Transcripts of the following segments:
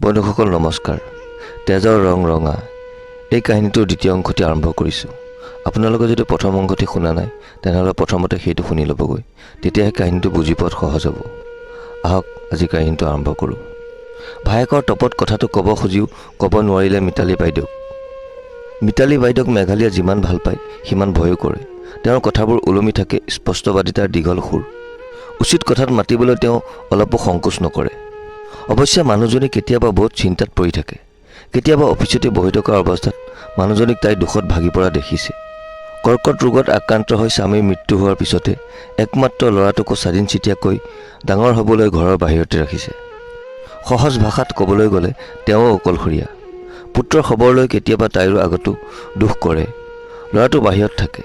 বন্ধুসকল নমস্কাৰ। তেজৰ ৰং ৰঙা এই কাহিনীটোৰ দ্বিতীয় অংশটি আৰম্ভ কৰিছোঁ। আপোনালোকে যদি প্ৰথম অংশটি শুনা নাই তেনেহ'লে প্ৰথমতে সেইটো শুনি ল'বগৈ, তেতিয়াহে কাহিনীটো বুজি পোৱাত সহজ হ'ব। আহক আজি কাহিনীটো আৰম্ভ কৰোঁ। ভায়েকৰ তপত কথাটো ক'ব খুজিও ক'ব নোৱাৰিলে মিতালী বাইদেউক। মিতালী বাইদেউক মেঘালীয়ে যিমান ভাল পায় সিমান ভয়ো কৰে। তেওঁৰ কথাবোৰ ওলমি থাকে স্পষ্টবাদিতাৰ দীঘল সুৰ। উচিত কথাত মাতিবলৈ তেওঁ অলপো সংকোচ নকৰে। অৱশ্যে মানুহজনী কেতিয়াবা বহুত চিন্তাত পৰি থাকে। কেতিয়াবা অফিচতে বহি থকাৰ অৱস্থাত মানুহজনীক তাই দুখত ভাগি পৰা দেখিছে। কৰ্কট ৰোগত আক্ৰান্ত হৈ স্বামীৰ মৃত্যু হোৱাৰ পিছতে একমাত্ৰ ল'ৰাটোকো স্বাধীন চিতীয়াকৈ ডাঙৰ হ'বলৈ ঘৰৰ বাহিৰতে ৰাখিছে। সহজ ভাষাত ক'বলৈ গ'লে তেওঁ অকলশৰীয়া। পুত্ৰৰ খবৰ লৈ কেতিয়াবা তাইৰো আগতো দুখ কৰে। ল'ৰাটো বাহিৰত থাকে।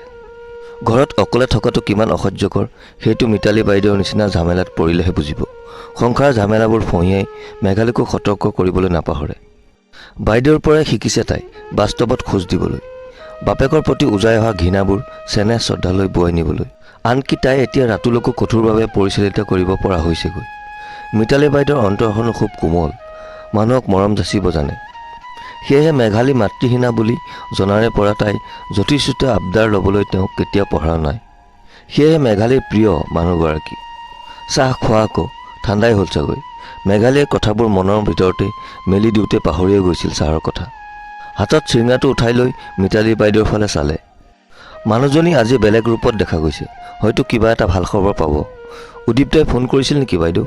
ঘৰত অকলে থকাটো কিমান অসহ্যকৰ সেইটো মিতালী বাইদেউৰ নিচিনা ঝামেলাত পৰিলেহে বুজিব। সংসাৰ ঝামেলাবোৰ ফঁহিয়াই মেঘালীকো সতৰ্ক কৰিবলৈ নাপাহৰে। বাইদেউৰ পৰাই শিকিছে তাই বাস্তৱত খোজ দিবলৈ, বাপেকৰ প্ৰতি উজাই অহা ঘৃণাবোৰ চেনেহ শ্ৰদ্ধালৈ বুৱাই নিবলৈ। আনকি তাই এতিয়া ৰাতুলকো কঠোৰভাৱে পৰিচালিত কৰিব পৰা হৈছেগৈ। মিতালী বাইদেউৰ অন্তৰখনো খুব কোমল, মানুহক মৰম যাচিব জানে। সেয়েহে মেঘালী মাতৃহীনা বুলি জনাৰে পৰা তাই যথেষ্ট আবদাৰ ল'বলৈ তেওঁক কেতিয়াও পঢ়া নাই। সেয়েহে মেঘালীৰ প্ৰিয় মানুহগৰাকী। চাহ খোৱা আকৌ ঠাণ্ডাই হ'ল চাগৈ। মেঘালীয়ে কথাবোৰ মনৰ ভিতৰতে মেলি দিওঁতে পাহৰিয়ে গৈছিল চাহৰ কথা। হাতত চিঙৰাটো উঠাই লৈ মিতালী বাইদেউৰ ফালে চালে। মানুহজনী আজি বেলেগ ৰূপত দেখা গৈছে। হয়তো কিবা এটা ভাল খবৰ পাব। উদীপ্তই ফোন কৰিছিল নেকি বাইদেউ?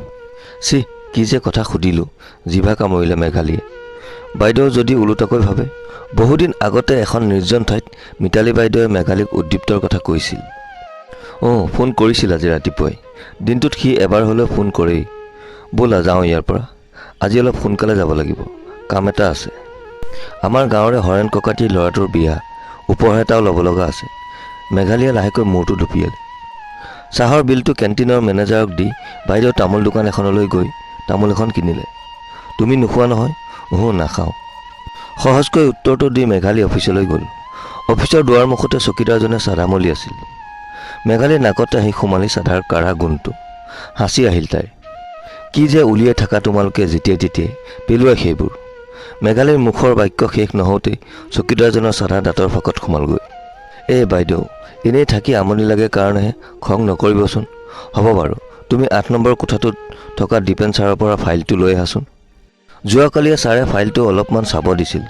চি কি যে কথা সুধিলোঁ, জিভা কামুৰিলে মেঘালীয়ে। বাইদেউ যদি ওলোটাকৈ ভাবে। বহুদিন আগতে এখন নিৰ্জন ঠাইত মিতালী বাইদেৱে মেঘালীক উদ্দীপ্তৰ কথা কৈছিল। ফোন কৰিছিল আজি ৰাতিপুৱাই। দিনটোত সি এবাৰ হ'লেও ফোন কৰেই। ব'লা যাওঁ ইয়াৰ পৰা, আজি অলপ সোনকালে যাব লাগিব, কাম এটা আছে। আমাৰ গাঁৱৰে হৰেণ ককাতিৰ ল'ৰাটোৰ বিয়া, উপহাৰ এটাও ল'ব লগা আছে। মেঘালীয়ে লাহেকৈ মূৰটো দুপিয়ালে। চাহৰ বিলটো কেণ্টিনৰ মেনেজাৰক দি বাইদেউ তামোল দোকান এখনলৈ গৈ তামোল এখন কিনিলে। তুমি নোখোৱা নহয়? নাখাওঁ। সহজকৈ উত্তৰটো দি মেঘালী অফিচলৈ গ'ল। অফিচৰ দুৱাৰমুখতে চকীদাৰজনে চাধা মলি আছিল। মেঘালীৰ নাকতে আহি সোমালি চাধাৰ কাঢ়া গোন্ধটো। হাঁচি আহিল তাইৰ। কি যে উলিয়াই থাকা তোমালোকে যেতিয়াই তেতিয়াই, পেলোৱাই সেইবোৰ। মেঘালীৰ মুখৰ বাক্য শেষ নহওঁতেই চকীদাৰজনৰ চাধা দাঁতৰ ফাঁকত সোমালগৈ। বাইদেউ, এনেই থাকি আমনি লাগে কাৰণেহে, খং নকৰিবচোন। হ'ব বাৰু, তুমি 8 নম্বৰ কোঠাটোত থকা দীপেন ছাৰৰ পৰা ফাইলটো লৈ আহাচোন। যোৱাকালিয়ে ছাৰে ফাইলটো অলপমান চাব দিছিল।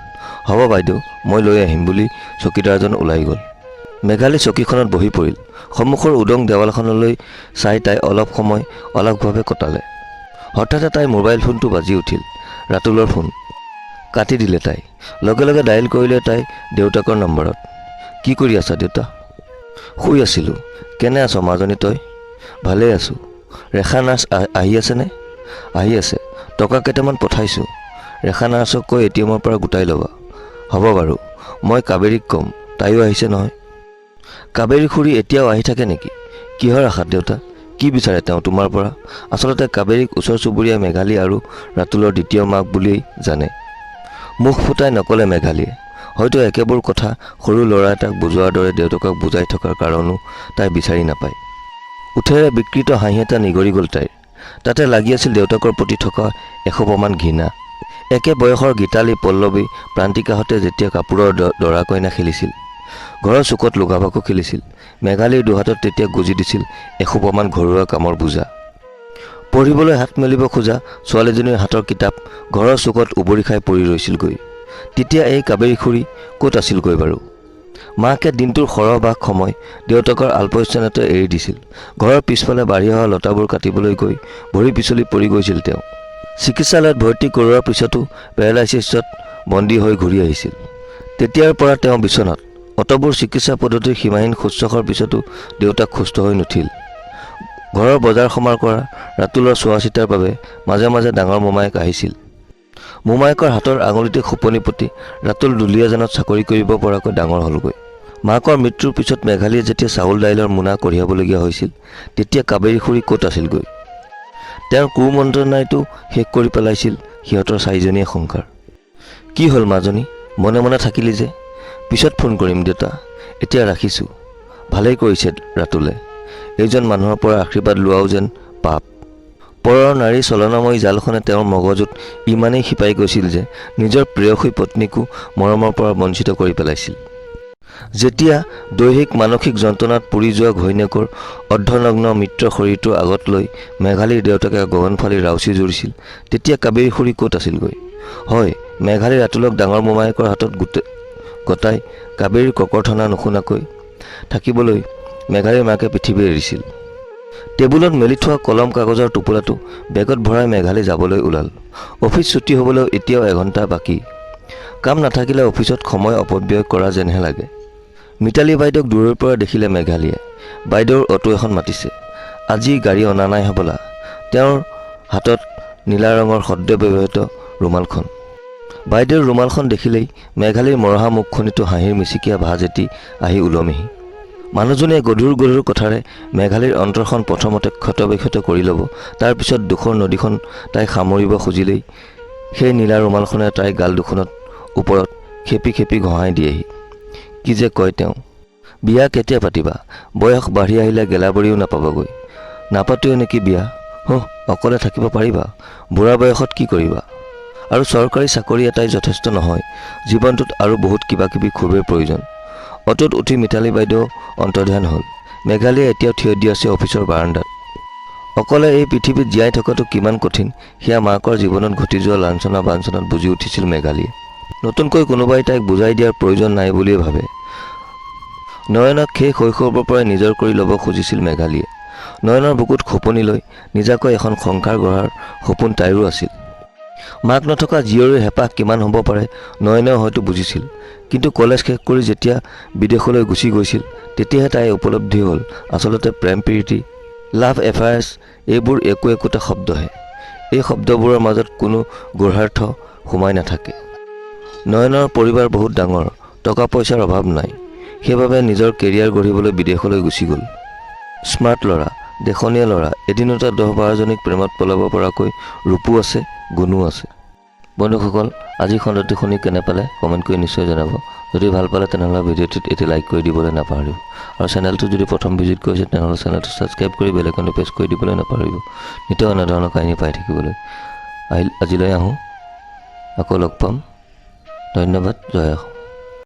হ'ব বাইদেউ, মই লৈ আহিম বুলি চকীদাৰজন ওলাই গ'ল। মেঘালী চকীখনত বহি পৰিল। সন্মুখৰ উদং দেৱালখনলৈ চাই তাই অলপ সময় অলসভাৱে কটালে। হঠাতে তাইৰ মোবাইল ফোনটো বাজি উঠিল। ৰাতুলৰ ফোন। কাটি দিলে তাই। লগে লগে ডায়েল কৰিলে তাই দেউতাকৰ নম্বৰত। কি কৰি আছা দেউতা? শুই আছিলোঁ। কেনে আছ মাজনী তই? ভালেই আছোঁ। ৰেখা নাৰ্ছ আহি আছেনে? আহি আছে। টকা কেইটামান পঠাইছোঁ। ৰেখা নাৰ্ছক কৈ ATMৰ পৰা গোটাই ল'বা। হ'ব বাৰু, মই কাবেৰীক ক'ম, তাইও আহিছে নহয়। কাবেৰী খুৰী এতিয়াও আহি থাকে নেকি? কিহৰ আশাত দেউতা? কি বিচাৰে তেওঁ তোমাৰ পৰা? আচলতে কাবেৰীক ওচৰ চুবুৰীয়া মেঘালী আৰু ৰাতুলৰ দ্বিতীয় মাক বুলিয়েই জানে। মুখ ফুটাই নক'লে মেঘালীয়ে। হয়তো একেবোৰ কথা সৰু ল'ৰা এটাক বুজোৱাৰ দৰে দেউতাকক বুজাই থকাৰ কাৰণো তাই বিচাৰি নাপায়। উঠেৰে বিকৃত হাঁহি এটা নিগৰি গ'ল তাইৰ। তাতে লাগি আছিল দেউতাকৰ প্ৰতি থকা এসোপামান ঘৃণা। একে বয়সৰ গীতালী, পল্লৱী, প্ৰান্তিকাহঁতে যেতিয়া কাপোৰৰ দৰা কইনা খেলিছিল, ঘৰৰ চুকত লুকা-ভাকু খেলিছিল, মেঘালীৰ দুহাতত তেতিয়া গুজি দিছিল এসোপামান ঘৰুৱা কামৰ বোজা। পঢ়িবলৈ হাত মেলিব খোজা ছোৱালীজনীৰ হাতৰ কিতাপ ঘৰৰ চুকত উবৰি খাই পৰি ৰৈছিলগৈ। তেতিয়া এই কাবেৰী খুৰী ক'ত আছিলগৈ বাৰু? মাকে দিনটোৰ সৰহভাগ সময় দেউতাকৰ আলপৈচানতে এৰি দিছিল। ঘৰৰ পিছফালে বাঢ়ি অহা লতাবোৰ কাটিবলৈ গৈ ভৰি পিছলি পৰি গৈছিল তেওঁ। চিকিৎসালয়ত ভৰ্তি কৰোৱাৰ পিছতো পেৰালাইচিছত বন্দী হৈ ঘূৰি আহিছিল। তেতিয়াৰ পৰা তেওঁ বিচনাত। অতবোৰ চিকিৎসা পদ্ধতিৰ সীমাহীন শুশ্ৰূষাৰ পিছতো দেউতাক সুস্থ হৈ নুঠিল। ঘৰৰ বজাৰ সমাৰ কৰা, ৰাতুলৰ চোৱা চিতাৰ বাবে মাজে মাজে ডাঙৰ মোমায়েক আহিছিল। মোমায়েকৰ হাতৰ আঙুলিতে খোপনি পুতি ৰাতুল দুলীয়াজানত চাকৰি কৰিব পৰাকৈ ডাঙৰ হ'লগৈ। মাকৰ মৃত্যুৰ পিছত মেঘালীয়ে যেতিয়া চাউল দাইলৰ মোনা কঢ়িয়াবলগীয়া হৈছিল, তেতিয়া কাবেৰী খুৰী ক'ত আছিলগৈ? তেওঁৰ কুমন্ত্ৰণাইতো শেষ কৰি পেলাইছিল সিহঁতৰ 4জনীয়া সংসাৰ। কি হ'ল মাজনী, মনে মনে থাকিলি যে? পিছত ফোন কৰিম দেউতা, এতিয়া ৰাখিছোঁ। ভালেই কৰিছে ৰাতুলে। এইজন মানুহৰ পৰা আশীৰ্বাদ লোৱাও যেন পাপ। পৰৰ নাৰী চলনাময়ী জালখনে তেওঁৰ মগজুত ইমানেই শিপাই গৈছিল যে নিজৰ প্ৰেয়সী পত্নীকো মৰমৰ পৰা বঞ্চিত কৰি পেলাইছিল। যেতিয়া দৈহিক মানসিক যন্ত্ৰণাত পুৰি যোৱা ঘৈণীয়েকৰ অৰ্ধনগ্ন মিত্ৰ শৰীৰটো আগত লৈ মেঘালীৰ দেউতাকে গগনফালি ৰাউচি জুৰিছিল, তেতিয়া কাবেৰী খুৰী ক'ত আছিলগৈ? হয়, মেঘালীৰ ৰাতুলক ডাঙৰ মোমায়েকৰ হাতত গতাই কাবেৰীৰ ককৰ্থনা নুশুনাকৈ থাকিবলৈ মেঘালীৰ মাকে পৃথিৱী এৰিছিল। টেবুলত মেলি থোৱা কলম কাগজৰ টোপোলাটো বেগত ভৰাই মেঘালী যাবলৈ ওলাল। অফিচ ছুটি হ'বলৈও এতিয়াও এঘণ্টা বাকী। কাম নাথাকিলে অফিচত সময় অপব্যয় কৰা যেনহে লাগে। মিতালী বাইদেউক দূৰৰ পৰা দেখিলে মেঘালীয়ে। বাইদেউৰ অটো এখন মাতিছে। আজি গাড়ী অনা নাই হ'বলা। তেওঁৰ হাতত নীলা ৰঙৰ সদ্য ব্যৱহৃত ৰুমালখন। বাইদেউৰ ৰুমালখন দেখিলেই মেঘালীৰ মৰহা মুখখনিতো হাঁহিৰ মিচিকীয়া ভাঁজ এটি আহি ওলমিহি। মানুহজনীয়ে গধুৰ গধুৰ কথাৰে মেঘালীৰ অন্তৰখন প্ৰথমতে ক্ষতবিক্ষত কৰি ল'ব, তাৰ পিছত দুখৰ নদীখন তাইক সামৰিব খুজিলেই সেই নীলা ৰুমালখনে তাইৰ গাল দুখনত ওপৰত খেপি খেপি ঘঁহাই দিয়েহি। কি যে কয় তেওঁ। বিয়া কেতিয়া পাতিবা? বয়স বাঢ়ি আহিলে গেলাবৰিও নাপাবগৈ। নাপাতোৱে নেকি বিয়া? অকলে থাকিব পাৰিবা? বুঢ়া বয়সত কি কৰিবা? আৰু চৰকাৰী চাকৰি এটাই যথেষ্ট নহয়, জীৱনটোত আৰু বহুত কিবা কিবি খুবেই প্ৰয়োজন। অটোত উঠি মিতালী বাইদেউ অন্তৰ্ধান হ'ল। মেঘালীয়ে এতিয়াও থিয় দি আছে অফিচৰ বাৰাণ্ডাত। অকলে এই পৃথিৱীত জীয়াই থকাটো কিমান কঠিন সেয়া মাকৰ জীৱনত ঘটি যোৱা লাঞ্ছনা বাঞ্ছনাত বুজি উঠিছিল মেঘালীয়ে। নতুনকৈ কোনোবাই তাইক বুজাই দিয়াৰ প্ৰয়োজন নাই বুলিয়ে ভাবে। নয়নক সেই শৈশৱৰ পৰাই নিজৰ কৰি ল'ব খুজিছিল মেঘালীয়ে। নয়নৰ বুকুত খোপনি লৈ নিজাকৈ এখন সংসাৰ গঢ়াৰ সপোন তাইৰো আছিল। মাক নথকা জীয়ৰীৰ হেঁপাহ কিমান হ'ব পাৰে নয়নেও হয়তো বুজিছিল। কিন্তু কলেজ শেষ কৰি যেতিয়া বিদেশলৈ গুচি গৈছিল তেতিয়াহে তাই উপলব্ধি হ'ল আচলতে প্ৰেম প্ৰীতি, লাভ এফেয়াৰ্ছ এইবোৰ একোটা শব্দহে। এই শব্দবোৰৰ মাজত কোনো গূঢ়াৰ্থ সোমাই নাথাকে। নয়নৰ পৰিবাৰ বহুত ডাঙৰ, টকা পইচাৰ অভাৱ নাই। সেইবাবে নিজৰ কেৰিয়াৰ গঢ়িবলৈ বিদেশলৈ গুচি গ'ল। স্মাৰ্ট ল'ৰা, দেশনীয়া ল'ৰা, এদিনতে 10-12জনীক প্ৰেমত পলাব পৰাকৈ ৰূপো আছে, গুণো আছে। বন্ধুসকল, আজি খণ্ডটি শুনি কেনে পালে কমেণ্ট কৰি নিশ্চয় জনাব। যদি ভাল পালে তেনেহ'লে ভিডিঅ'টোত এটি লাইক কৰি দিবলৈ নাপাহৰিব। আৰু চেনেলটো যদি প্ৰথম ভিজিট কৰিছে তেনেহ'লে চেনেলটো ছাবস্ক্ৰাইব কৰি বেল আইকনটো প্ৰেছ কৰি দিবলৈ নাপাহৰিব, নিত্য এনেধৰণৰ কাহিনী পাই থাকিবলৈ। আজিলৈ আহোঁ, আকৌ লগ পাম। ধন্যবাদ। জয় অসম।